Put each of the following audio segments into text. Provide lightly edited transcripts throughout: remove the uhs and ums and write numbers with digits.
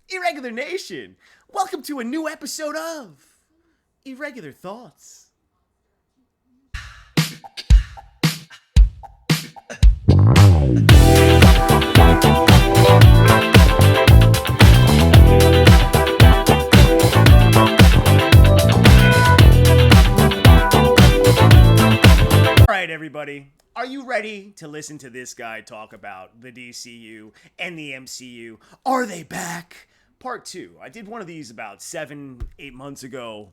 Irregular Nation, welcome to a new episode of Irregular Thoughts. Alright, everybody, are you ready to listen to this guy talk about the DCU and the MCU? Are they back? Part 2. I did one of these about 7-8 months ago,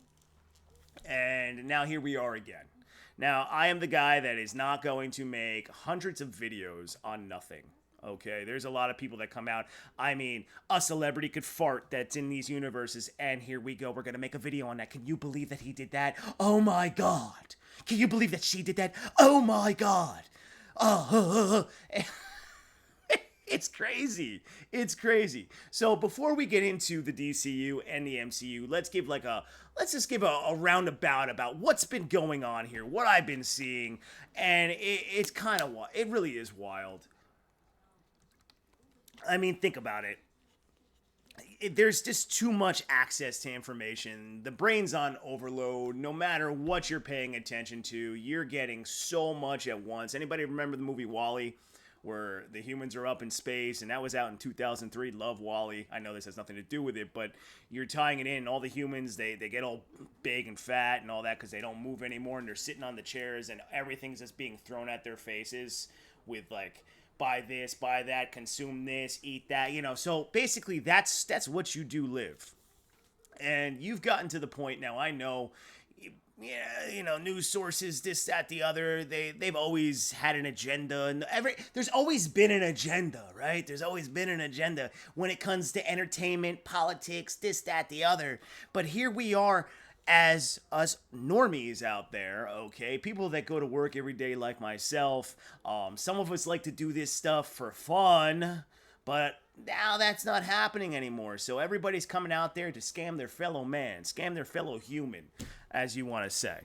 and now here we are again. Now, I am the guy that is not going to make hundreds of videos on nothing. Okay, there's a lot of people that come out. I mean, a celebrity could fart that's in these universes, and here we go. We're going to make a video on that. Can you believe that he did that? Oh my God. Can you believe that she did that? Oh my God. It's crazy. It's crazy. So before we get into the DCU and the MCU, let's just give a roundabout about what's been going on here, what I've been seeing, and it's kind of wild. It really is wild. I mean, think about it. There's just too much access to information. The brain's on overload. No matter what you're paying attention to, you're getting so much at once. Anybody remember the movie WALL-E, where the humans are up in space, and that was out in 2003. Love WALL-E. I know this has nothing to do with it, but you're tying it in. All the humans, they get all big and fat and all that because they don't move anymore, and they're sitting on the chairs, and everything's just being thrown at their faces with like, buy this, buy that, consume this, eat that, So basically, that's what you do live. And you've gotten to the point now, I know, news sources, this, that, the other, they've always had an agenda. And there's always been an agenda, right? There's always been an agenda when it comes to entertainment, politics, this, that, the other. But here we are, as us normies out there, okay, people that go to work every day like myself, some of us like to do this stuff for fun, but now that's not happening anymore. So everybody's coming out there to scam their fellow man, scam their fellow human, as you want to say.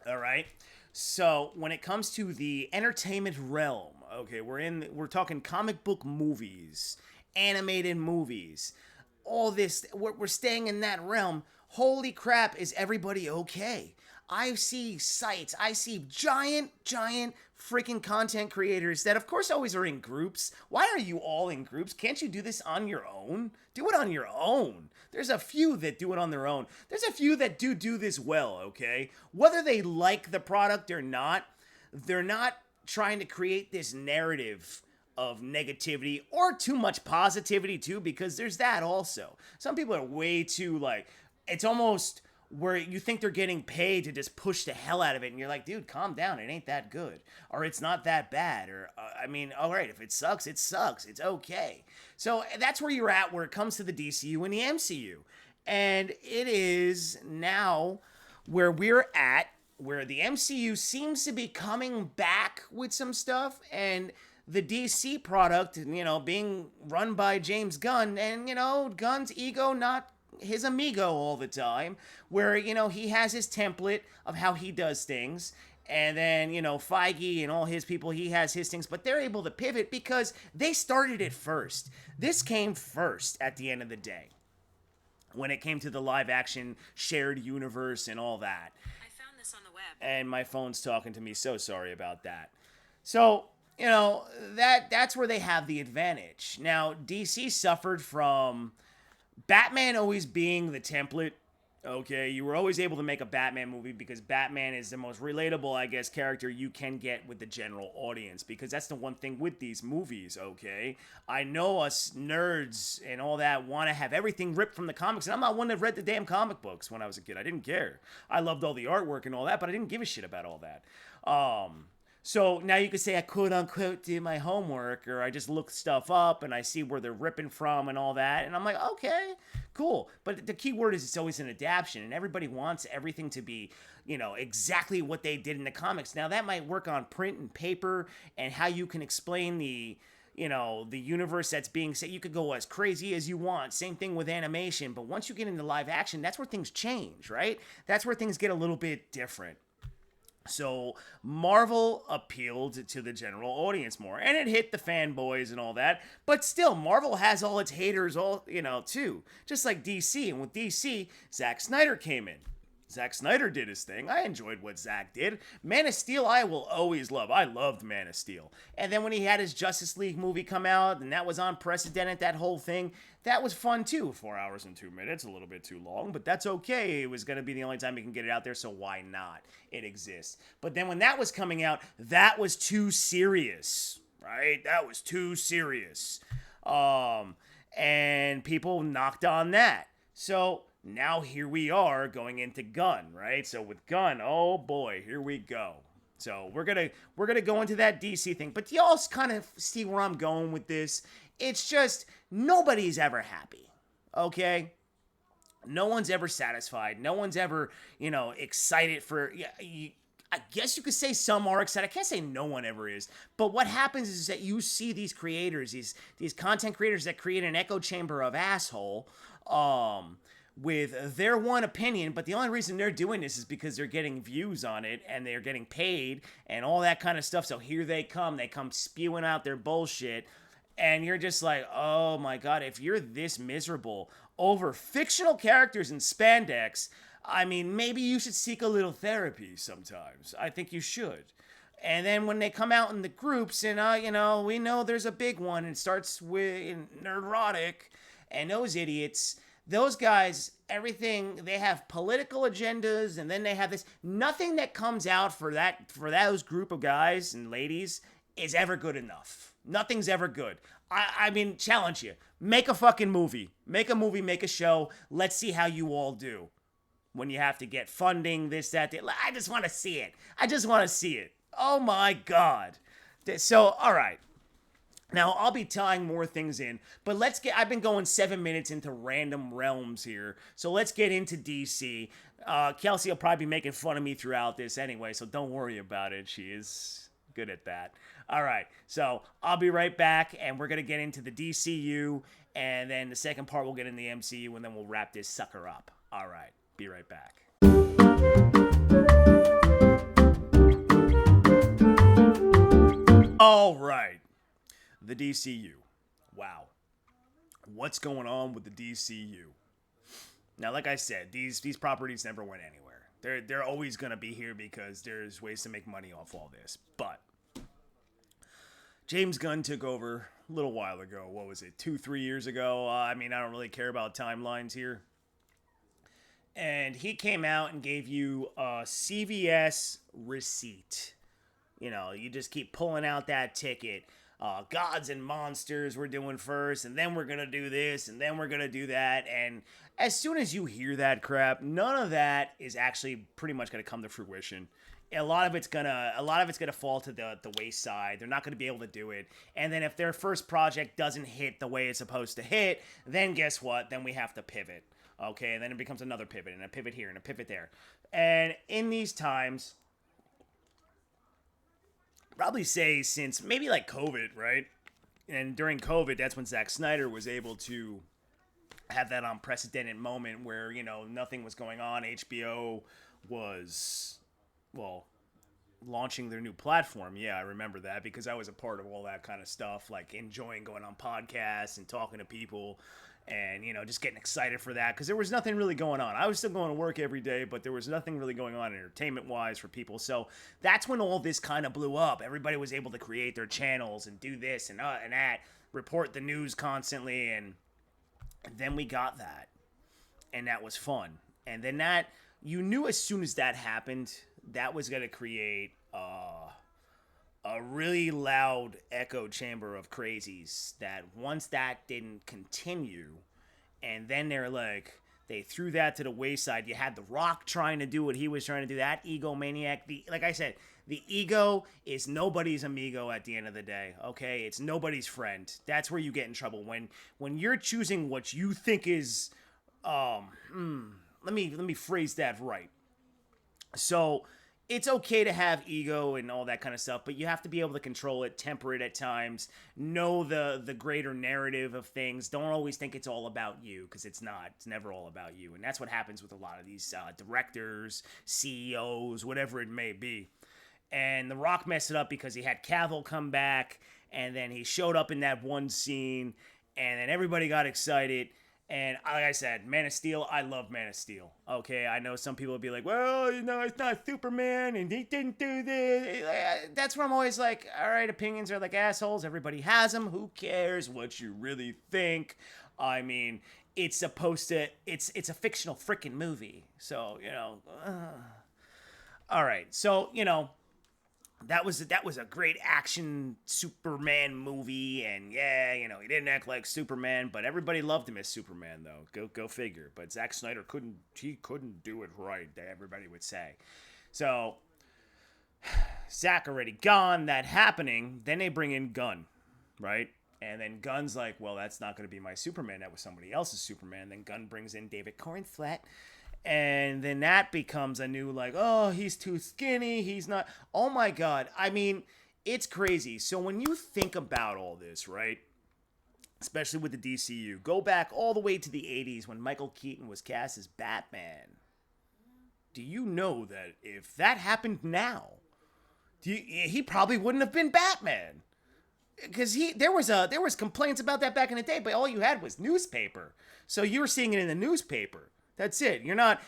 All right. So when it comes to the entertainment realm, okay, we're talking comic book movies, animated movies, all this, we're staying in that realm. Holy crap, is everybody okay? I see sites, I see giant freaking content creators that of course always are in groups. Why are you all in groups? Can't you do this on your own? Do it on your own. There's a few that do it on their own. There's a few that do this well, okay? Whether they like the product or not, they're not trying to create this narrative of negativity or too much positivity too, because there's that also. Some people are way too it's almost where you think they're getting paid to just push the hell out of it, and you're like, dude, calm down, it ain't that good, or it's not that bad, or all right, if it sucks, it's okay. So that's where you're at where it comes to the DCU and the MCU, and it is now where we're at, where the MCU seems to be coming back with some stuff, and the DC product, being run by James Gunn, and, Gunn's ego not his amigo all the time, where, he has his template of how he does things, and then, Feige and all his people, he has his things, but they're able to pivot because they started it first. This came first at the end of the day, when it came to the live action shared universe and all that. I found this on the web. And my phone's talking to me, so sorry about that. So, that's where they have the advantage. Now, DC suffered from Batman always being the template. Okay, you were always able to make a Batman movie because Batman is the most relatable, I guess, character you can get with the general audience, because that's the one thing with these movies, okay? I know us nerds and all that want to have everything ripped from the comics, and I'm not one that read the damn comic books when I was a kid. I didn't care. I loved all the artwork and all that, but I didn't give a shit about all that. So now you could say I quote unquote do my homework, or I just look stuff up and I see where they're ripping from and all that. And I'm like, okay, cool. But the key word is it's always an adaptation, and everybody wants everything to be, exactly what they did in the comics. Now that might work on print and paper and how you can explain the universe that's being said. You could go as crazy as you want. Same thing with animation. But once you get into live action, that's where things change, right? That's where things get a little bit different. So Marvel appealed to the general audience more, and it hit the fanboys and all that. But still, Marvel has all its haters, too. Just like DC, and with DC, Zack Snyder came in. Zack Snyder did his thing. I enjoyed what Zack did. Man of Steel, I will always love. I loved Man of Steel. And then when he had his Justice League movie come out, and that was unprecedented, that whole thing, that was fun too. 4 hours and 2 minutes, a little bit too long, but that's okay. It was going to be the only time you can get it out there, so why not? It exists. But then when that was coming out, that was too serious, right? That was too serious. And people knocked on that. So now here we are going into Gunn, right? So with Gunn, oh boy, here we go. So we're gonna go into that DC thing, but y'all kind of see where I'm going with this. It's just nobody's ever happy, okay? No one's ever satisfied. No one's ever, excited for. I guess you could say some are excited. I can't say no one ever is. But what happens is that you see these creators, these content creators that create an echo chamber of asshole, with their one opinion, but the only reason they're doing this is because they're getting views on it and they're getting paid and all that kind of stuff. So here they come spewing out their bullshit, and you're just like, oh my god, if you're this miserable over fictional characters in spandex, I mean, maybe you should seek a little therapy sometimes. I think you should. And then when they come out in the groups, and we know there's a big one, and it starts with Nerdrotic, and those idiots, those guys, everything, they have political agendas, and then they have this. Nothing that comes out for those group of guys and ladies is ever good enough. Nothing's ever good. I mean, challenge you. Make a fucking movie. Make a movie, make a show. Let's see how you all do. When you have to get funding, this, that, that. I just want to see it. I just want to see it. Oh my god. So, all right. Now, I'll be tying more things in, but I've been going 7 minutes into random realms here, so let's get into DC. Kelsey will probably be making fun of me throughout this anyway, so don't worry about it. She is good at that. All right, so I'll be right back, and we're going to get into the DCU, and then the second part we'll get in the MCU, and then we'll wrap this sucker up. All right, be right back. All right. The DCU. Wow. What's going on with the DCU? Now, like I said, these properties never went anywhere. They're always going to be here because there's ways to make money off all this. But James Gunn took over a little while ago. What was it, 2-3 years ago? I don't really care about timelines here. And he came out and gave you a CVS receipt. You just keep pulling out that ticket. Gods and Monsters we're doing first, and then we're going to do this, and then we're going to do that. And as soon as you hear that crap, none of that is actually pretty much going to come to fruition. A lot of it's gonna fall to the wayside. They're not gonna be able to do it. And then if their first project doesn't hit the way it's supposed to hit, then guess what? Then we have to pivot. Okay, and then it becomes another pivot, and a pivot here, and a pivot there. And in these times, probably say since maybe like COVID, right? And during COVID, that's when Zack Snyder was able to have that unprecedented moment where, nothing was going on. HBO was, launching their new platform. Yeah, I remember that because I was a part of all that kind of stuff, like enjoying going on podcasts and talking to people and, just getting excited for that because there was nothing really going on. I was still going to work every day, but there was nothing really going on entertainment-wise for people. So that's when all this kind of blew up. Everybody was able to create their channels and do this and that, report the news constantly, and then we got that. And that was fun. And then that, you knew as soon as that happened, that was going to create a really loud echo chamber of crazies that once that didn't continue, and then they threw that to the wayside. You had The Rock trying to do what he was trying to do, that egomaniac. Like I said, the ego is nobody's amigo at the end of the day, okay? It's nobody's friend. That's where you get in trouble. When you're choosing what you think is, let me phrase that right. So it's okay to have ego and all that kind of stuff, but you have to be able to control it, temper it at times, know the greater narrative of things. Don't always think it's all about you, because it's not. It's never all about you. And that's what happens with a lot of these directors, CEOs, whatever it may be. And The Rock messed it up because he had Cavill come back, and then he showed up in that one scene, and then everybody got excited. And like I said, Man of Steel, I love Man of Steel. Okay, I know some people will be like, well, it's not Superman, and he didn't do this. That's where I'm always like, all right, opinions are like assholes. Everybody has them. Who cares what you really think? I mean, it's supposed to, it's a fictional freaking movie. So, all right. So, that was a great action Superman movie, and yeah, he didn't act like Superman, but everybody loved him as Superman, though. Go figure. But Zack Snyder couldn't do it right, everybody would say. So Zack already gone, that happening. Then they bring in Gunn, right? And then Gunn's like, well, that's not going to be my Superman. That was somebody else's Superman. Then Gunn brings in David Corenswet. And then that becomes a new, like, oh, he's too skinny. He's not. Oh, my God. I mean, it's crazy. So when you think about all this, right, especially with the DCU, go back all the way to the 80s when Michael Keaton was cast as Batman. Do you know that if that happened now, he probably wouldn't have been Batman? Because there was complaints about that back in the day, but all you had was newspaper. So you were seeing it in the newspaper. That's it. You're not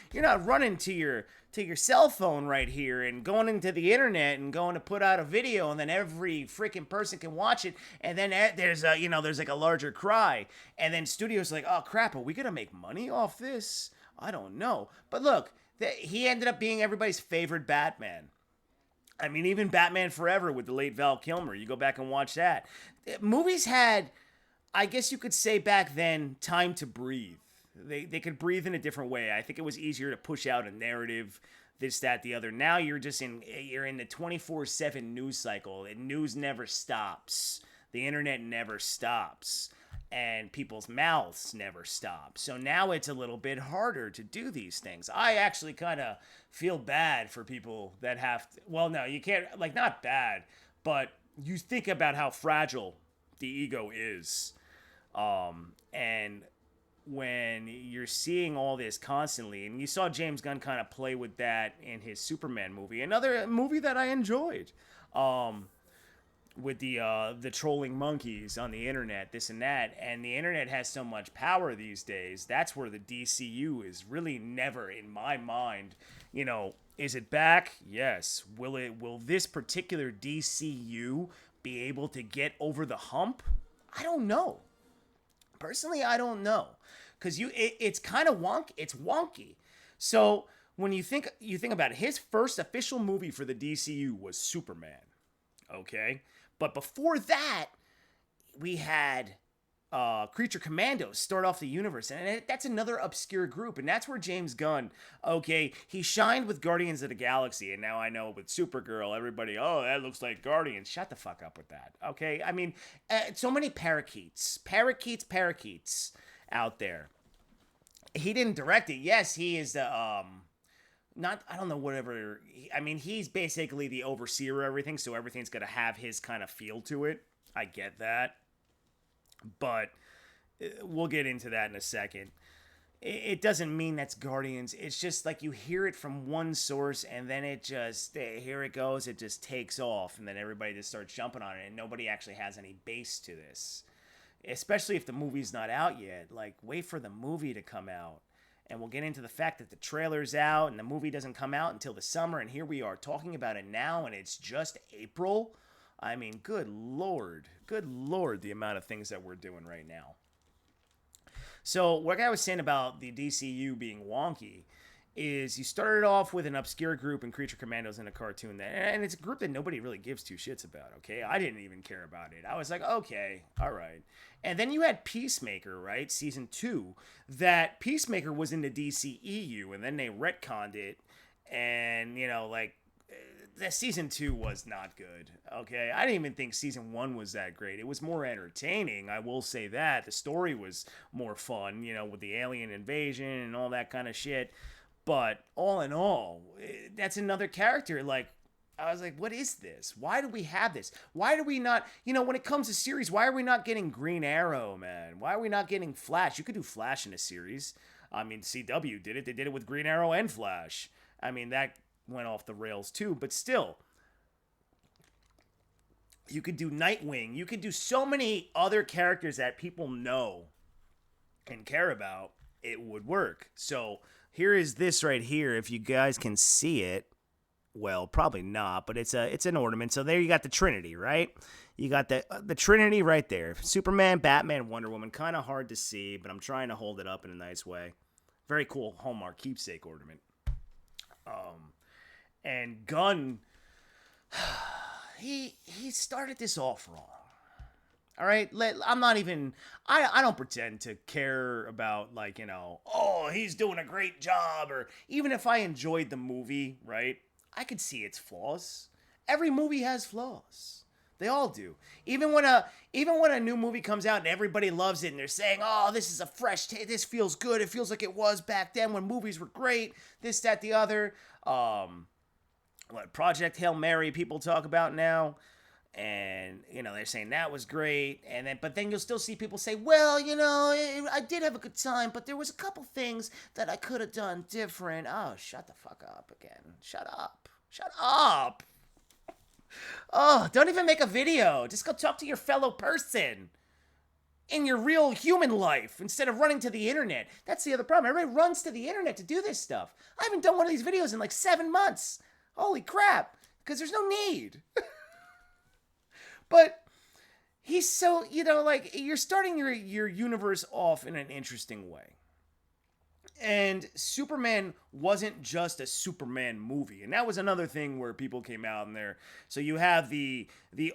running to your cell phone right here and going into the internet and going to put out a video, and then every freaking person can watch it, and then there's like a larger cry, and then studios like, oh crap, are we gonna make money off this? I don't know. But look, he ended up being everybody's favorite Batman. I mean, even Batman Forever with the late Val Kilmer. You go back and watch that. Movies had, I guess you could say back then, time to breathe. They could breathe in a different way. I think it was easier to push out a narrative, this, that, the other. Now you're in the 24/7 news cycle, and news never stops. The internet never stops, and people's mouths never stop. So now it's a little bit harder to do these things. I actually kind of feel bad for people that have to, well, no, you can't, like, not bad, but you think about how fragile the ego is. And when you're seeing all this constantly, and you saw James Gunn kind of play with that in his Superman movie, another movie that I enjoyed, with the trolling monkeys on the internet, this and that, and the internet has so much power these days. That's where the DCU is really never, in my mind, is it back? Yes. Will this particular DCU be able to get over the hump? I don't know. Personally, I don't know, because it's kind of it's wonky. So when you think about it, his first official movie for the DCU was Superman, okay? But before that, we had Creature Commandos start off the universe, and that's another obscure group, and that's where James Gunn, okay, he shined with Guardians of the Galaxy, and now I know with Supergirl, everybody, oh, that looks like Guardians. Shut the fuck up with that, okay? I mean, so many parakeets out there. He didn't direct it. Yes, he is the not, I don't know, whatever. I mean, he's basically the overseer of everything, so everything's gonna have his kind of feel to it. I get that. But we'll get into that in a second. It doesn't mean that's Guardians. It's just like you hear it from one source, and then it just, here it goes, it just takes off, and then everybody just starts jumping on it, and nobody actually has any base to this. Especially if the movie's not out yet. Like, wait for the movie to come out. And we'll get into the fact that the trailer's out, and the movie doesn't come out until the summer, and here we are talking about it now, and it's just April. I mean, good lord, the amount of things that we're doing right now. So what I was saying about the DCU being wonky is you started off with an obscure group in Creature Commandos in a cartoon, and it's a group that nobody really gives two shits about, okay? I didn't even care about it. I was like, okay, all right. And then you had Peacemaker, right? Season 2, that Peacemaker was in the DCEU, and then they retconned it, and, the season 2 was not good, okay? I didn't even think season 1 was that great. It was more entertaining, I will say that. The story was more fun, with the alien invasion and all that kind of shit. But all in all, that's another character. Like, I was like, what is this? Why do we have this? Why do we not, when it comes to series, why are we not getting Green Arrow, man? Why are we not getting Flash? You could do Flash in a series. I mean, CW did it. They did it with Green Arrow and Flash. I mean, that went off the rails too, but still. You could do Nightwing. You could do so many other characters that people know and care about. It would work. So here is this right here. If you guys can see it, well, probably not, but it's an ornament. So there you got the Trinity, right? You got the Trinity right there. Superman, Batman, Wonder Woman. Kind of hard to see, but I'm trying to hold it up in a nice way. Very cool Hallmark keepsake ornament. And Gunn, he started this off wrong. All right, I'm not even. I don't pretend to care about oh, he's doing a great job, or even if I enjoyed the movie, right? I could see its flaws. Every movie has flaws. They all do. Even when a new movie comes out and everybody loves it and they're saying, "Oh, this is a fresh take. This feels good. It feels like it was back then when movies were great." This, that, the other. What Project Hail Mary people talk about now. And, they're saying that was great. But then you'll still see people say, well, I did have a good time, but there was a couple things that I could have done different. Oh, shut the fuck up again. Shut up. Shut up. Oh, don't even make a video. Just go talk to your fellow person in your real human life instead of running to the internet. That's the other problem. Everybody runs to the internet to do this stuff. I haven't done one of these videos in like 7 months. Holy crap. Because there's no need. But he's so, you're starting your universe off in an interesting way. And Superman wasn't just a Superman movie. And that was another thing where people came out in there. So you have the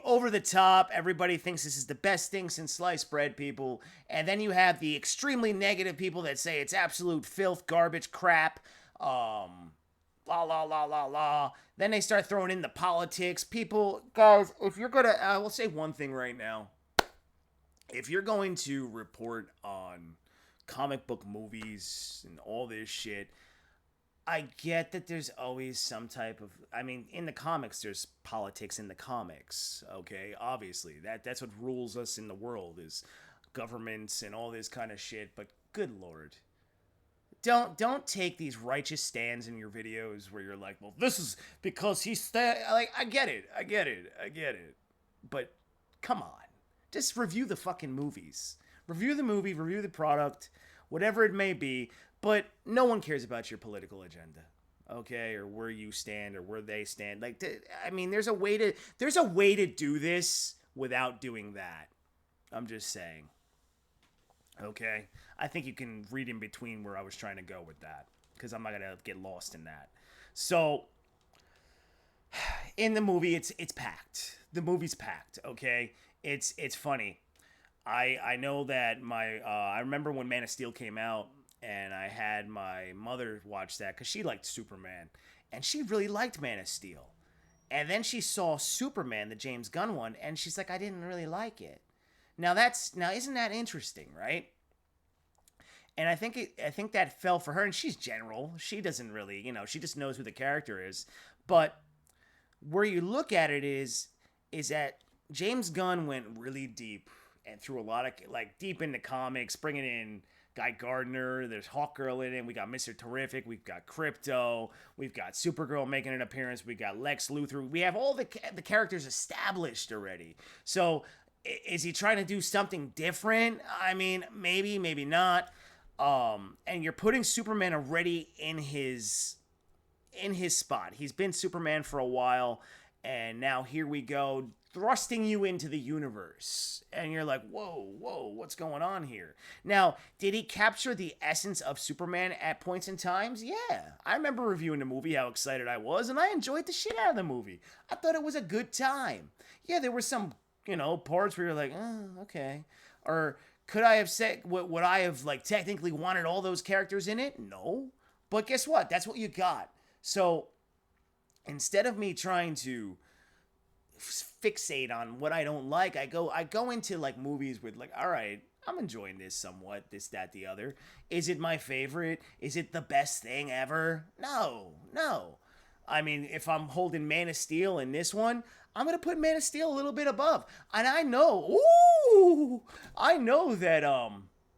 over the top, everybody thinks this is the best thing since sliced bread people. And then you have the extremely negative people that say it's absolute filth, garbage, crap. La la la la la. Then they start throwing in the politics. People, guys, if you're gonna, I will say one thing right now. If you're going to report on comic book movies and all this shit, I get that there's always some type of, in the comics, there's politics in the comics, okay? Obviously, that's what rules us in the world is governments and all this kind of shit, but good Lord. Don't take these righteous stands in your videos where you're like, well, this is because he's I get it. But come on. Just review the fucking movies. Review the movie, review the product, whatever it may be, but no one cares about your political agenda. Okay? Or where you stand or where they stand. There's a way to do this without doing that. I'm just saying. Okay, I think you can read in between where I was trying to go with that, because I'm not gonna get lost in that. So, in the movie, it's packed. The movie's packed. Okay, it's funny. I know that I remember when Man of Steel came out, and I had my mother watch that because she liked Superman, and she really liked Man of Steel, and then she saw Superman, the James Gunn one, and she's like, I didn't really like it. Now isn't that interesting, right? And I think that fell for her, and she's general. She doesn't really, she just knows who the character is. But where you look at it is that James Gunn went really deep and threw a lot of deep into comics, bringing in Guy Gardner. There's Hawkgirl in it. We got Mr. Terrific. We've got Crypto. We've got Supergirl making an appearance. We got Lex Luthor. We have all the characters established already. So is he trying to do something different? Maybe, maybe not. And you're putting Superman already in his spot. He's been Superman for a while, and now here we go, thrusting you into the universe. And you're like, whoa, what's going on here? Now, did he capture the essence of Superman at points in times? Yeah. I remember reviewing the movie, how excited I was, and I enjoyed the shit out of the movie. I thought it was a good time. Yeah, there were some parts where you're like, oh, okay. Or could I have said, would I have technically wanted all those characters in it? No. But guess what? That's what you got. So instead of me trying to fixate on what I don't like, I go into movies with all right, I'm enjoying this somewhat, this, that, the other. Is it my favorite? Is it the best thing ever? No, no. I mean, if I'm holding Man of Steel in this one, I'm going to put Man of Steel a little bit above. And I know that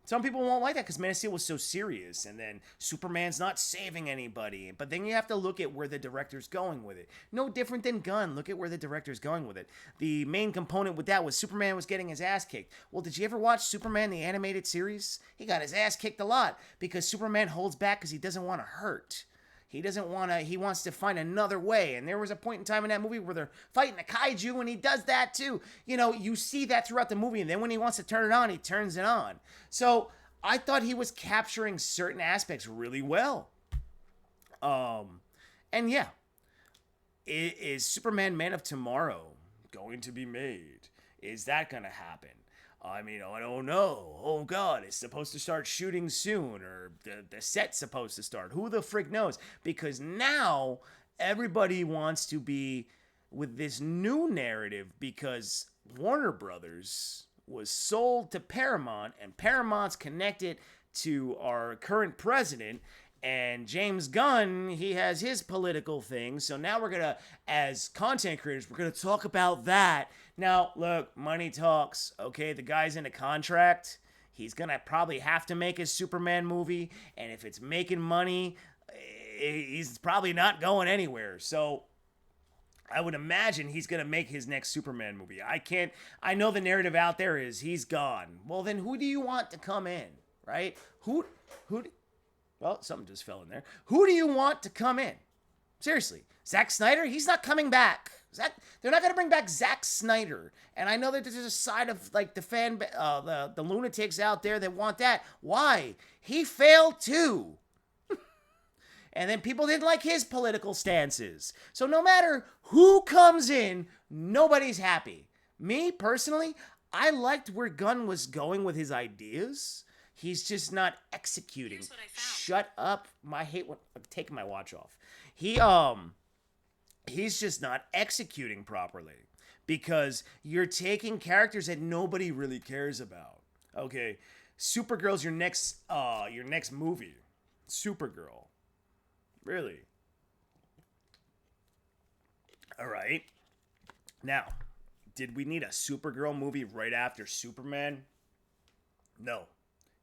some people won't like that because Man of Steel was so serious, and then Superman's not saving anybody. But then you have to look at where the director's going with it. No different than Gunn. Look at where the director's going with it. The main component with that was Superman was getting his ass kicked. Well, did you ever watch Superman, the animated series? He got his ass kicked a lot because Superman holds back because he doesn't want to hurt. He wants to find another way. And there was a point in time in that movie where they're fighting a kaiju, and he does that too. You know, you see that throughout the movie, and then when he wants to turn it on, he turns it on. So I thought he was capturing certain aspects really well. And yeah, is Superman Man of Tomorrow going to be made? Is that going to happen? I mean, I don't know. Oh, God, it's supposed to start shooting soon, or the set's supposed to start. Who the frick knows? Because now everybody wants to be with this new narrative because Warner Brothers was sold to Paramount, and Paramount's connected to our current president. And James Gunn, he has his political thing. So now we're going to, as content creators, we're going to talk about that. Now, look, money talks, okay? The guy's in a contract. He's going to probably have to make his Superman movie. And if it's making money, he's probably not going anywhere. So I would imagine he's going to make his next Superman movie. I know the narrative out there is he's gone. Well, then who do you want to come in, right? Well, something just fell in there. Who do you want to come in? Seriously. Zack Snyder? He's not coming back. They're not going to bring back Zack Snyder. And I know that there's a side of like the lunatics out there that want that. Why? He failed too. And then people didn't like his political stances. So no matter who comes in, nobody's happy. Me, personally, I liked where Gunn was going with his ideas. He's just not executing. Shut up. I hate when I'm taking my watch off. He's just not executing properly because you're taking characters that nobody really cares about. Okay, Supergirl's your next movie. Supergirl. Really? All right. Now, did we need a Supergirl movie right after Superman? No.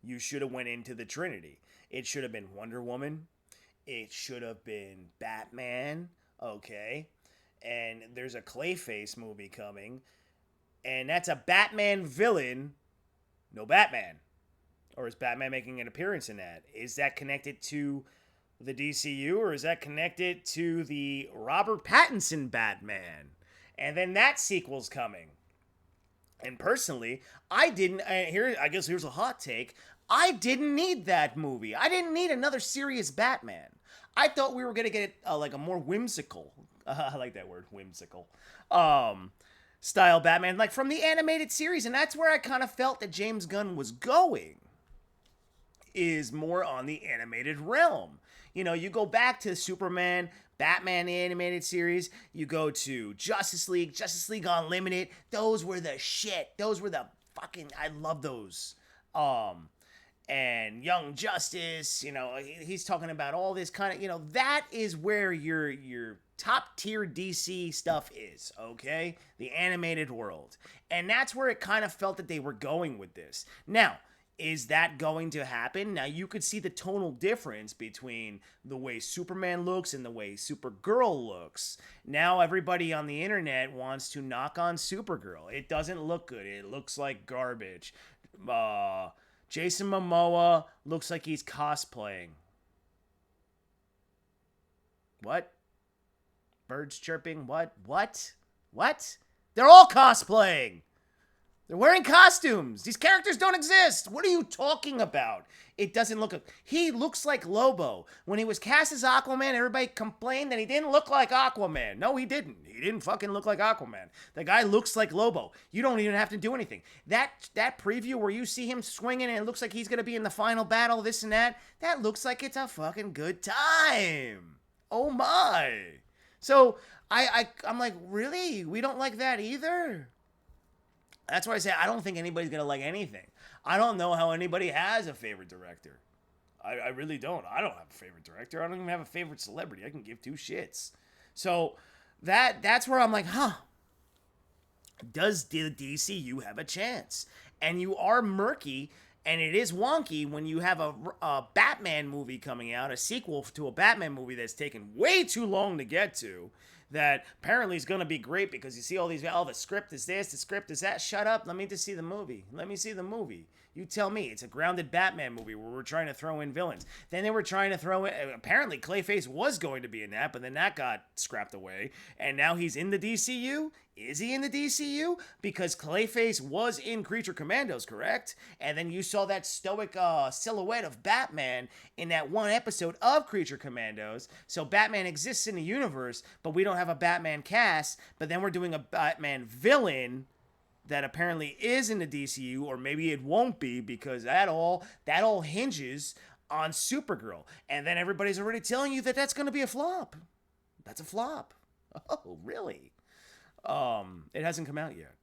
You should have went into the Trinity. It should have been Wonder Woman. It should have been Batman. Okay. And there's a Clayface movie coming. And that's a Batman villain. No Batman. Or is Batman making an appearance in that? Is that connected to the DCU? Or is that connected to the Robert Pattinson Batman? And then that sequel's coming. And personally, I guess here's a hot take. I didn't need that movie. I didn't need another serious Batman. I thought we were going to get like a more whimsical, I like that word, whimsical, style Batman, like from the animated series. And that's where I kind of felt that James Gunn was going, is more on the animated realm. You know, you go back to Superman, Batman the animated series, you go to Justice League Unlimited. Those were the shit. Those were the fucking, I love those. And Young Justice, you know, he's talking about all this kind of, you know, that is where your top tier DC stuff is, okay? The animated world. And that's where it kind of felt that they were going with this. Now, is that going to happen? Now, you could see the tonal difference between the way Superman looks and the way Supergirl looks. Now, everybody on the internet wants to knock on Supergirl. It doesn't look good. It looks like garbage. Jason Momoa looks like he's cosplaying. What? Birds chirping? What? They're all cosplaying. They're wearing costumes. These characters don't exist. What are you talking about? It doesn't look... He looks like Lobo. When he was cast as Aquaman, everybody complained that he didn't look like Aquaman. No, he didn't. He didn't fucking look like Aquaman. The guy looks like Lobo. You don't even have to do anything. That preview where you see him swinging and it looks like he's going to be in the final battle, this and that looks like it's a fucking good time. Oh my. So I'm like, really? We don't like that either? That's why I say I don't think anybody's gonna like anything. I don't know how anybody has a favorite director. I really don't. I don't have a favorite director. I don't even have a favorite celebrity. I can give two shits. So that's where I'm like, huh? Does the DCU have a chance? And you are murky, and it is wonky when you have a Batman movie coming out, a sequel to a Batman movie that's taken way too long to get to, that apparently is going to be great because you see all these, oh, the script is this, the script is that. Shut up. Let me just see the movie. Let me see the movie. You tell me. It's a grounded Batman movie where we're trying to throw in villains. Then they were trying to throw in, apparently Clayface was going to be in that, but then that got scrapped away. And now he's in the DCU. Is he in the DCU? Because Clayface was in Creature Commandos, correct? And then you saw that stoic silhouette of Batman in that one episode of Creature Commandos. So Batman exists in the universe, but we don't have a Batman cast. But then we're doing a Batman villain that apparently is in the DCU, or maybe it won't be, because that all hinges on Supergirl. And then everybody's already telling you that that's going to be a flop. That's a flop. Oh, really? It hasn't come out yet.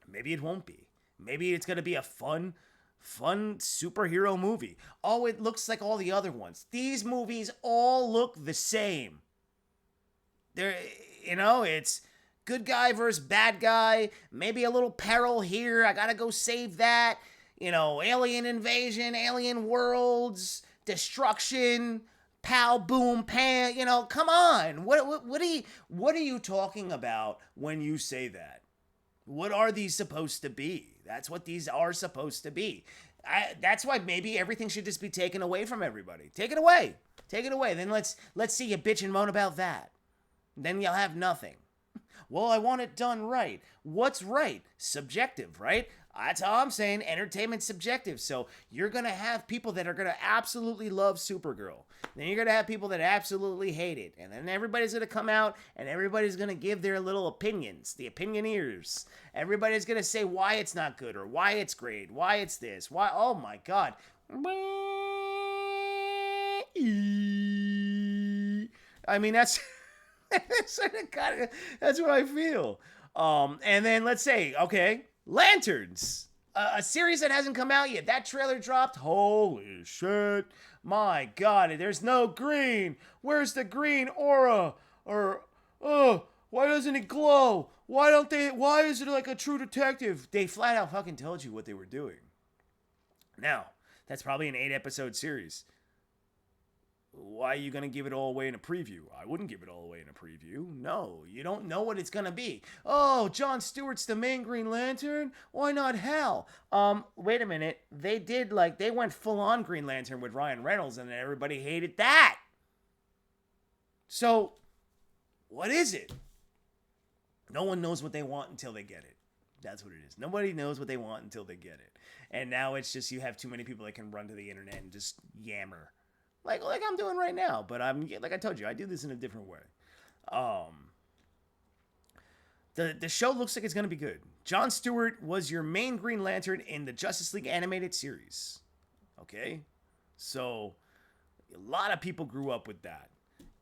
Maybe it won't be. Maybe it's going to be a fun superhero movie. Oh, it looks like all the other ones. These movies all look the same. They're, it's good guy versus bad guy. Maybe a little peril here. I got to go save that. Alien invasion, alien worlds, destruction. Pow, boom, pan, come on. What are you talking about when you say that? What are these supposed to be? That's what these are supposed to be. That's why maybe everything should just be taken away from everybody. Take it away. Take it away. Then let's see you bitch and moan about that. Then you'll have nothing. Well, I want it done right. What's right? Subjective, right? That's all I'm saying. Entertainment's subjective. So you're going to have people that are going to absolutely love Supergirl. Then you're going to have people that absolutely hate it. And then everybody's going to come out and everybody's going to give their little opinions. The opinioneers. Everybody's going to say why it's not good or why it's great. Why it's this. Why. Oh my God. I mean, that's that's what I feel. And then let's say, okay, Lanterns, a series that hasn't come out yet. That trailer dropped. Holy shit. My God, there's no green. Where's the green aura? Or, why doesn't it glow? Why is it like a True Detective? They flat out fucking told you what they were doing. Now, that's probably an 8-episode series. Why are you going to give it all away in a preview? I wouldn't give it all away in a preview. No, you don't know what it's going to be. Oh, Jon Stewart's the main Green Lantern? Why not Hal? Wait a minute. They went full on Green Lantern with Ryan Reynolds and everybody hated that. So, what is it? No one knows what they want until they get it. That's what it is. Nobody knows what they want until they get it. And now it's just you have too many people that can run to the internet and just yammer. Like I'm doing right now, but like I told you, I do this in a different way. The show looks like it's gonna be good. Jon Stewart was your main Green Lantern in the Justice League animated series. Okay, so a lot of people grew up with that,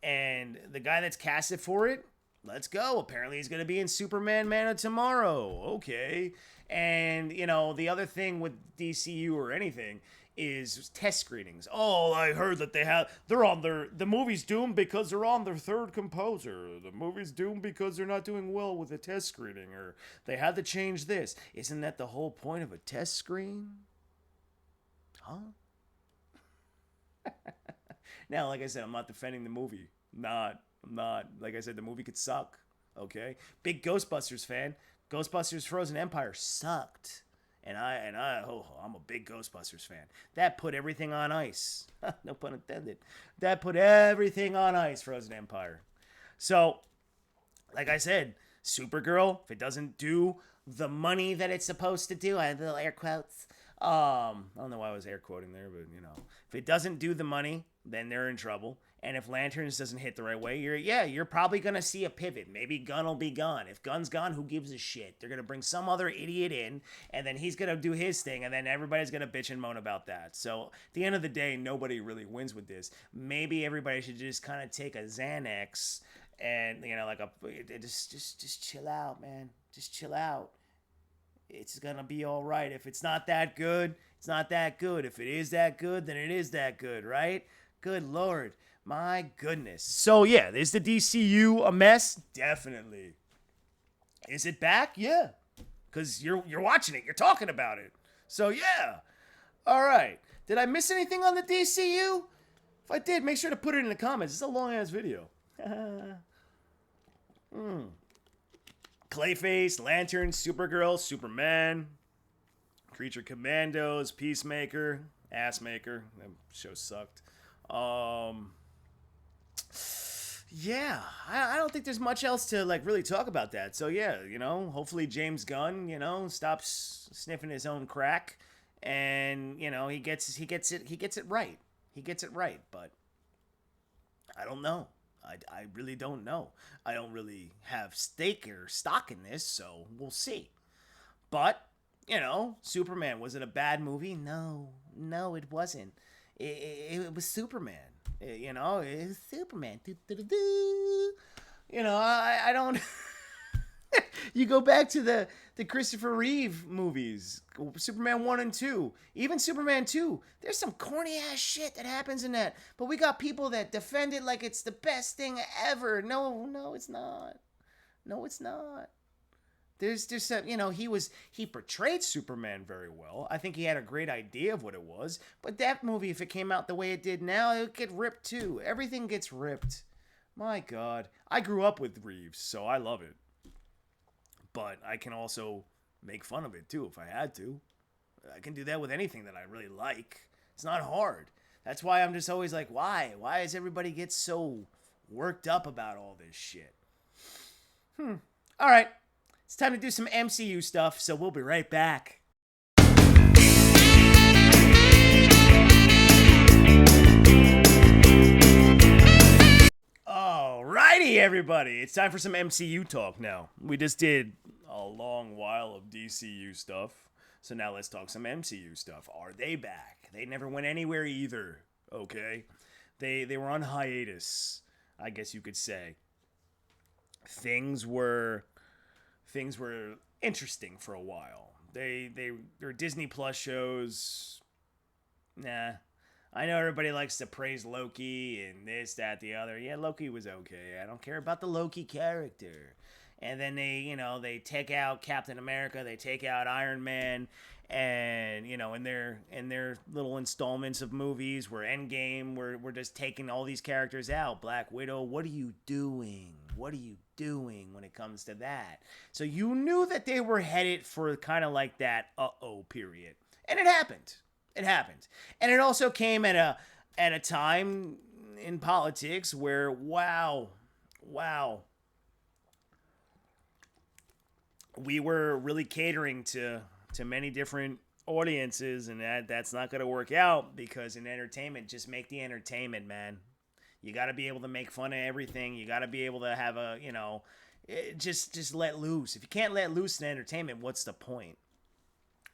and the guy that's casted for it, let's go. Apparently, he's gonna be in Superman Man of Tomorrow. Okay, and the other thing with DCU or anything is test screenings. Oh, I heard that the movie's doomed because they're on their third composer. The movie's doomed because they're not doing well with the test screening, or they had to change this. Isn't that the whole point of a test screen? Huh? Now, like I said, I'm not defending the movie. I'm not. Like I said, the movie could suck. Okay? Big Ghostbusters fan. Ghostbusters Frozen Empire sucked. And I'm a big Ghostbusters fan. That put everything on ice. No pun intended. That put everything on ice, Frozen Empire. So, like I said, Supergirl, if it doesn't do the money that it's supposed to do, I have little air quotes. I don't know why I was air quoting there, but if it doesn't do the money, then they're in trouble. And if Lanterns doesn't hit the right way, you're probably going to see a pivot. Maybe Gunn will be gone. If Gunn's gone, who gives a shit? They're going to bring some other idiot in, and then he's going to do his thing, and then everybody's going to bitch and moan about that. So at the end of the day, nobody really wins with this. Maybe everybody should just kind of take a Xanax and, just chill out, man. Just chill out. It's gonna be all right. If it's not that good, it's not that good. If it is that good, then it is that good, right? Good Lord. My goodness. So yeah, is the DCU a mess? Definitely. Is it back? Yeah. Because you're watching it, you're talking about it. So yeah. All right. Did I miss anything on the DCU? If I did, make sure to put it in the comments. It's a long ass video. Clayface, Lantern, Supergirl, Superman, Creature Commandos, Peacemaker, Assmaker. That show sucked. Yeah, I don't think there's much else to like really talk about that. So yeah, hopefully James Gunn, stops sniffing his own crack, and he gets it right. He gets it right, but I don't know. I really don't know. I don't really have stake or stock in this, so we'll see. But, Superman, was it a bad movie? No, it wasn't. It was Superman. It was Superman. I don't... You go back to the Christopher Reeve movies, Superman 1 and 2, even Superman 2. There's some corny ass shit that happens in that. But we got people that defend it like it's the best thing ever. No, it's not. No, it's not. There's some, he portrayed Superman very well. I think he had a great idea of what it was. But that movie, if it came out the way it did now, it would get ripped too. Everything gets ripped. My God. I grew up with Reeves, so I love it. But I can also make fun of it too if I had to. I can do that with anything that I really like. It's not hard. That's why I'm just always like, why? Why does everybody get so worked up about all this shit? All right. It's time to do some MCU stuff, so we'll be right back. Alrighty, everybody. It's time for some MCU talk now. We just did a long while of DCU stuff, so now let's talk some MCU stuff. Are they back? They never went anywhere either, okay? They were on hiatus, I guess you could say. Things were interesting for a while. They were Disney Plus shows. Nah. I know everybody likes to praise Loki and this, that, the other. Yeah, Loki was okay. I don't care about the Loki character. And then they take out Captain America, they take out Iron Man, and in their little installments of movies, where Endgame, we're just taking all these characters out. Black Widow, what are you doing? What are you doing when it comes to that? So you knew that they were headed for kind of like that period. And it happened. It happened. And it also came at a time in politics where wow. We were really catering to many different audiences, and that's not going to work out, because in entertainment, just make the entertainment, man. You got to be able to make fun of everything. You got to be able to have just let loose. If you can't let loose in entertainment, what's the point?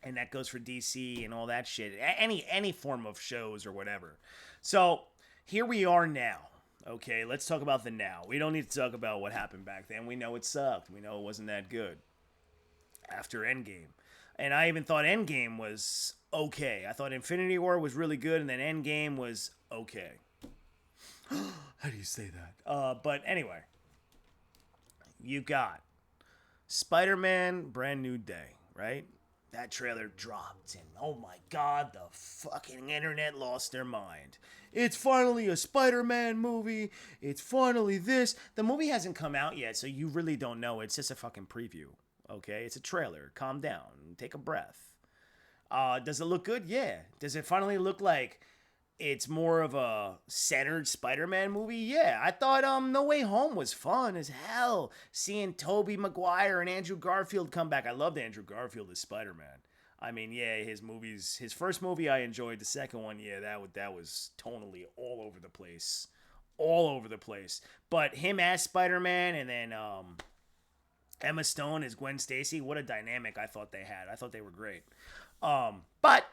And that goes for DC and all that shit. Any form of shows or whatever. So here we are now. Okay, let's talk about the now. We don't need to talk about what happened back then. We know it sucked. We know it wasn't that good after Endgame. And I even thought Endgame was okay. I thought Infinity War was really good, and then Endgame was okay. How do you say that? But anyway, you got Spider-Man Brand New Day, right? That trailer dropped, and oh my God, the fucking internet lost their mind. It's finally a Spider-Man movie. It's finally this. The movie hasn't come out yet, so you really don't know. It's just a fucking preview, okay? It's a trailer. Calm down. Take a breath. Does it look good? Yeah. Does it finally look like it's more of a centered Spider-Man movie? Yeah. I thought No Way Home was fun as hell. Seeing Tobey Maguire and Andrew Garfield come back. I loved Andrew Garfield as Spider-Man. I mean, yeah, his first movie I enjoyed. The second one, yeah, that was tonally all over the place. All over the place. But him as Spider-Man, and then Emma Stone as Gwen Stacy, what a dynamic I thought they had. I thought they were great. But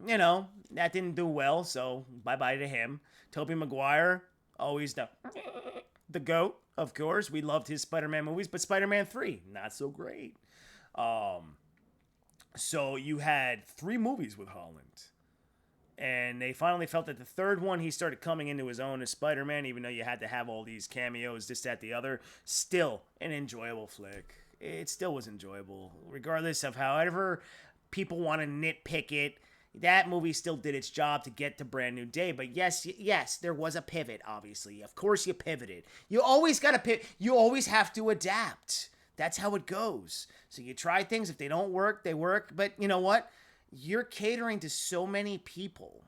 that didn't do well, so bye-bye to him. Tobey Maguire, always the GOAT, of course. We loved his Spider-Man movies, but Spider-Man 3, not so great. So you had 3 movies with Holland. And they finally felt that the third one, he started coming into his own as Spider-Man, even though you had to have all these cameos, this, that, the other. Still an enjoyable flick. It still was enjoyable, regardless of however people want to nitpick it. That movie still did its job to get to Brand New Day. But yes, there was a pivot, obviously. Of course you pivoted. You always got to pivot. You always have to adapt. That's how it goes. So you try things. If they don't work, they work. But you know what? You're catering to so many people.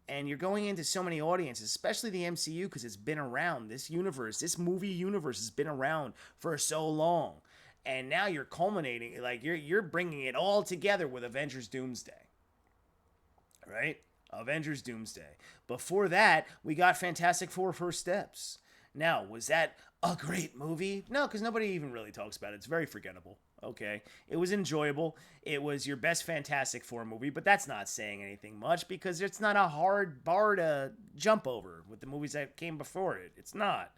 And you're going into so many audiences, especially the MCU, because it's been around. This universe, this movie universe has been around for so long. And now you're culminating, like you're bringing it all together with Avengers Doomsday. Right? Avengers Doomsday. Before that, we got Fantastic Four First Steps. Now, was that a great movie? No, because nobody even really talks about it. It's very forgettable. Okay. It was enjoyable. It was your best Fantastic Four movie, but that's not saying anything much because it's not a hard bar to jump over with the movies that came before it. It's not.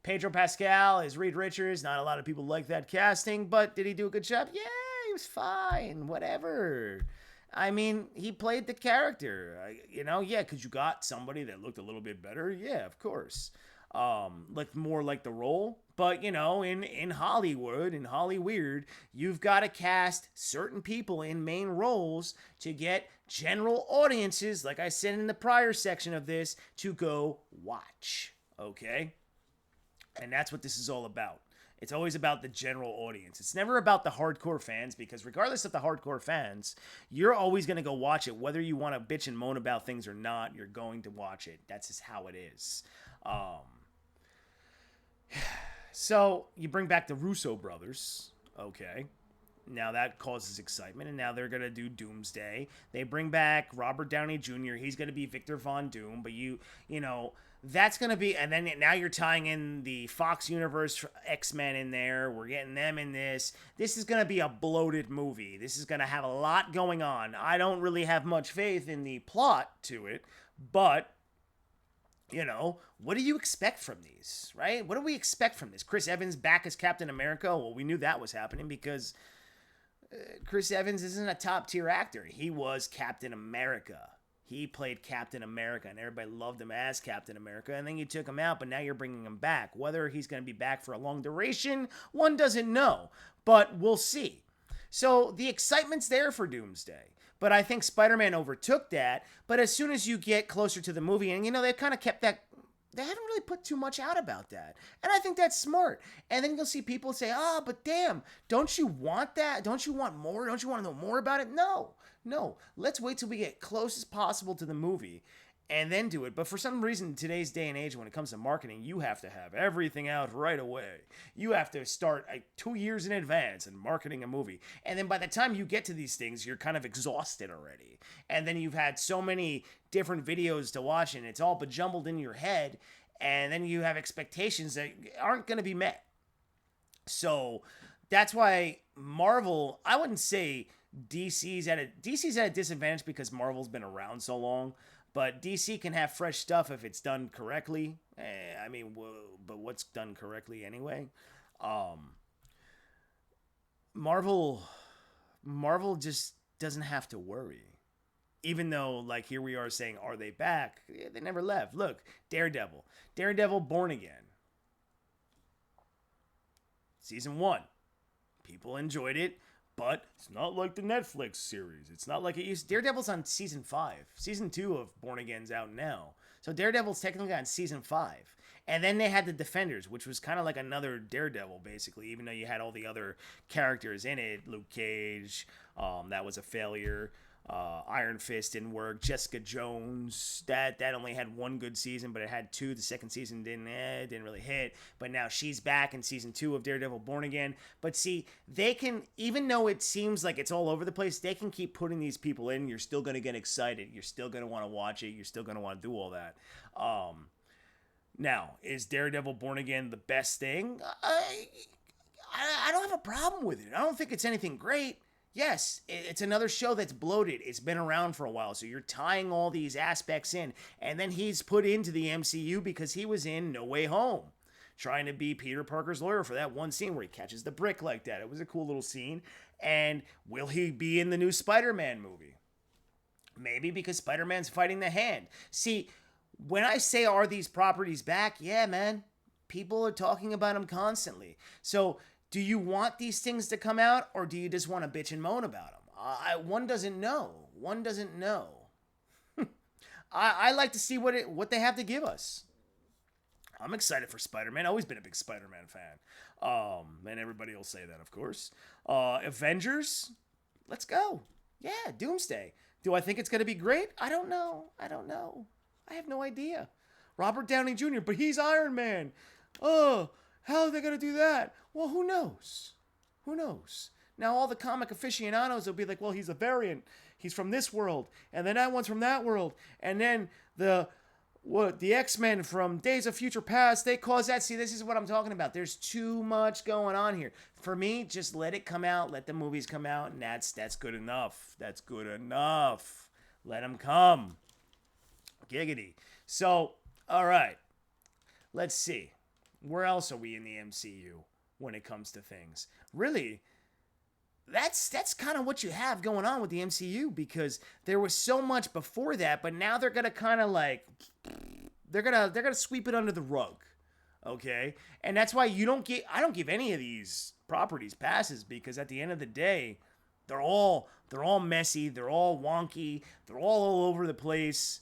Pedro Pascal as Reed Richards. Not a lot of people like that casting, but did he do a good job? Yeah, he was fine. Whatever. I mean, he played the character, yeah, because you got somebody that looked a little bit better. Yeah, of course. Looked more like the role. But, in Hollywood, in Hollyweird, you've got to cast certain people in main roles to get general audiences, like I said in the prior section of this, to go watch. Okay? And that's what this is all about. It's always about the general audience. It's never about the hardcore fans because regardless of the hardcore fans, you're always going to go watch it. Whether you want to bitch and moan about things or not, you're going to watch it. That's just how it is. So you bring back the Russo brothers. Okay. Now that causes excitement, and now they're going to do Doomsday. They bring back Robert Downey Jr. He's going to be Victor Von Doom, but that's going to be, and then now you're tying in the Fox Universe X-Men in there. We're getting them in this. This is going to be a bloated movie. This is going to have a lot going on. I don't really have much faith in the plot to it, but what do you expect from these, right? What do we expect from this? Chris Evans back as Captain America? Well, we knew that was happening because Chris Evans isn't a top-tier actor. He was Captain America. He played Captain America, and everybody loved him as Captain America. And then you took him out, but now you're bringing him back. Whether he's going to be back for a long duration, one doesn't know. But we'll see. So the excitement's there for Doomsday. But I think Spider-Man overtook that. But as soon as you get closer to the movie, and they've kind of kept that, they haven't really put too much out about that. And I think that's smart. And then you'll see people say, but damn, don't you want that? Don't you want more? Don't you want to know more about it? No. Let's wait till we get close as possible to the movie and then do it. But for some reason, in today's day and age, when it comes to marketing, you have to have everything out right away. You have to start 2 years in advance in marketing a movie. And then by the time you get to these things, you're kind of exhausted already. And then you've had so many different videos to watch, and it's all bejumbled in your head. And then you have expectations that aren't going to be met. So that's why Marvel, I wouldn't say DC's at a disadvantage because Marvel's been around so long. But DC can have fresh stuff if it's done correctly. But what's done correctly anyway? Marvel just doesn't have to worry. Even though, here we are saying, are they back? Yeah, they never left. Look, Daredevil. Daredevil Born Again. Season 1. People enjoyed it. But it's not like the Netflix series. It's not like it used. Daredevil's on season 5. Season 2 of Born Again's out now. So Daredevil's technically on season 5. And then they had the Defenders, which was kind of like another Daredevil, basically, even though you had all the other characters in it. Luke Cage, that was a failure. Iron Fist didn't work. Jessica Jones, that only had 1 good season, but it had 2. The second season didn't really hit. But now she's back in season 2 of Daredevil Born Again. But see, they can, even though it seems like it's all over the place, they can keep putting these people in. You're still going to get excited. You're still going to want to watch it. You're still going to want to do all that. Now, is Daredevil Born Again the best thing? I don't have a problem with it. I don't think it's anything great. Yes, it's another show that's bloated. It's been around for a while, so you're tying all these aspects in. And then he's put into the MCU because he was in No Way Home, trying to be Peter Parker's lawyer for that one scene where he catches the brick like that. It was a cool little scene. And will he be in the new Spider-Man movie? Maybe, because Spider-Man's fighting the Hand. See, when I say, are these properties back? Yeah, man. People are talking about them constantly. So, do you want these things to come out, or do you just want to bitch and moan about them? One doesn't know. One doesn't know. I like to see what they have to give us. I'm excited for Spider-Man. Always been a big Spider-Man fan. And everybody will say that, of course. Avengers, let's go. Yeah, Doomsday. Do I think it's going to be great? I don't know. I have no idea. Robert Downey Jr., but he's Iron Man. Oh, how are they going to do that? Well, who knows? Who knows? Now, all the comic aficionados will be like, well, he's a variant. He's from this world. And then that one's from that world. And then the X-Men from Days of Future Past, they caused that. See, this is what I'm talking about. There's too much going on here. For me, just let it come out. Let the movies come out. And that's good enough. That's good enough. Let them come. Giggity. So, all right. Let's see. Where else are we in the MCU when it comes to things? Really, that's kind of what you have going on with the MCU, because there was so much before that, but now they're gonna kind of like they're gonna sweep it under the rug, okay? And that's why I don't give any of these properties passes, because at the end of the day, they're all messy, they're all wonky, they're all over the place.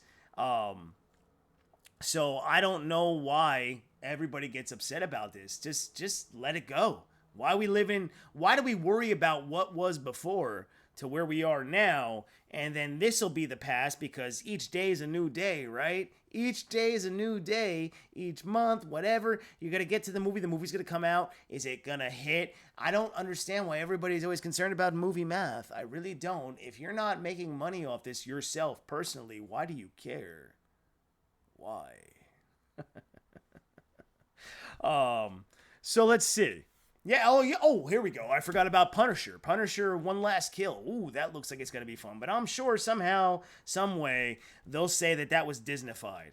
So I don't know why everybody gets upset about this. Just let it go. Why do we worry about what was before to where we are now, and then this'll be the past, because each day is a new day, right? Each day is a new day, each month, whatever. You're going to get to the movie's going to come out. Is it going to hit? I don't understand why everybody's always concerned about movie math. I really don't. If you're not making money off this yourself personally, why do you care? Why? So let's see. Yeah, here we go. I forgot about Punisher. Punisher, One Last Kill. Ooh, that looks like it's going to be fun. But I'm sure somehow, some way, they'll say that was Disneyfied.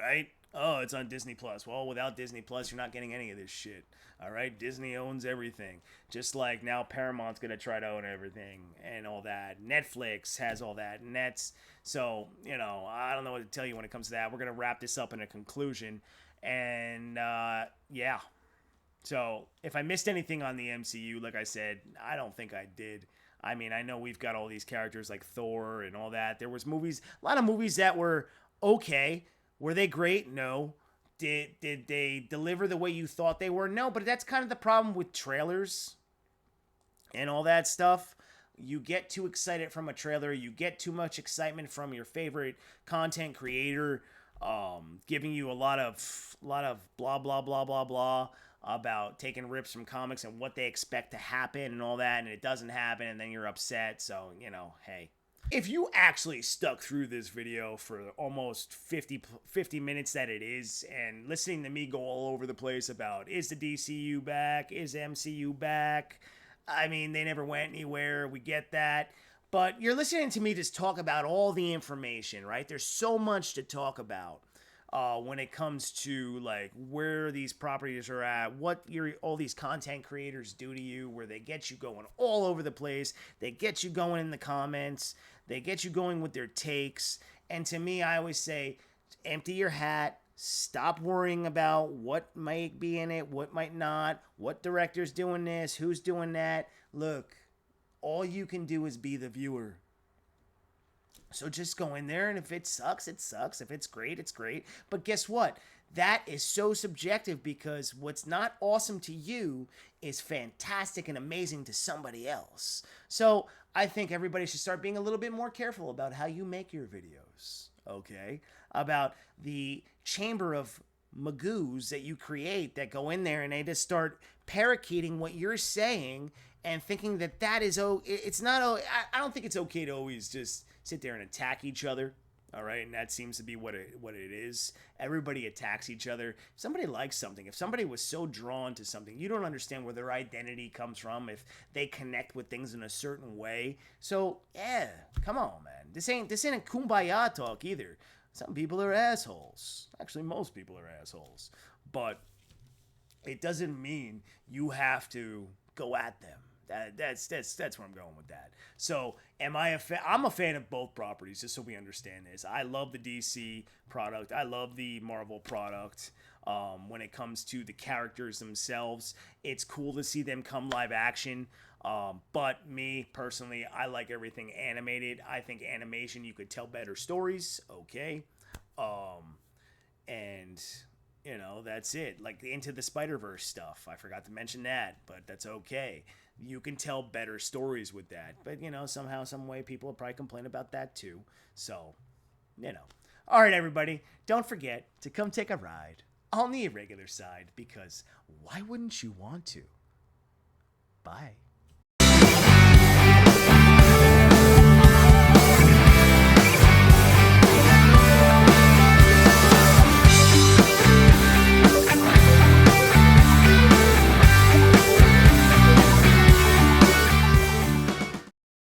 Right? Oh, it's on Disney Plus. Well, without Disney Plus, you're not getting any of this shit. All right? Disney owns everything. Just like now Paramount's going to try to own everything and all that. Netflix has all that. So, I don't know what to tell you when it comes to that. We're going to wrap this up in a conclusion. And, yeah. So, if I missed anything on the MCU, like I said, I don't think I did. I mean, I know we've got all these characters like Thor and all that. There was a lot of movies that were okay. Were they great? No. Did they deliver the way you thought they were? No, but that's kind of the problem with trailers and all that stuff. You get too excited from a trailer. You get too much excitement from your favorite content creator, giving you a lot of blah, blah, blah, blah, blah, about taking rips from comics and what they expect to happen and all that, and it doesn't happen, and then you're upset. So, hey. If you actually stuck through this video for almost 50 minutes that it is, and listening to me go all over the place about, is the DCU back? Is MCU back? I mean, they never went anywhere. We get that. But you're listening to me just talk about all the information, right? There's so much to talk about. When it comes to like where these properties are at, what all these content creators do to you, where they get you going all over the place, they get you going in the comments, they get you going with their takes. And to me, I always say, empty your hat, stop worrying about what might be in it, what might not, what director's doing this, who's doing that. Look, all you can do is be the viewer. So just go in there, and if it sucks, it sucks. If it's great, it's great. But guess what? That is so subjective, because what's not awesome to you is fantastic and amazing to somebody else. So I think everybody should start being a little bit more careful about how you make your videos, okay? About the chamber of magoos that you create that go in there and they just start parakeeting what you're saying and thinking that is, it's not, I don't think it's okay to always just sit there and attack each other, all right? And that seems to be what it is. Everybody attacks each other. If somebody likes something, if somebody was so drawn to something, you don't understand where their identity comes from, if they connect with things in a certain way. So, yeah, come on, man. This ain't a kumbaya talk either. Some people are assholes. Actually, most people are assholes. But it doesn't mean you have to go at them. That's where I'm going with that. So, am I a fan? I'm a fan of both properties, just so we understand this. I love the DC product. I love the Marvel product. When it comes to the characters themselves, it's cool to see them come live action. But me personally, I like everything animated. I think animation, you could tell better stories. Okay. And that's it. Like the Into the Spider-Verse stuff. I forgot to mention that, but that's okay. You can tell better stories with that. But, somehow, some way, people will probably complain about that too. So, All right, everybody. Don't forget to come take a ride on the irregular side, because why wouldn't you want to? Bye.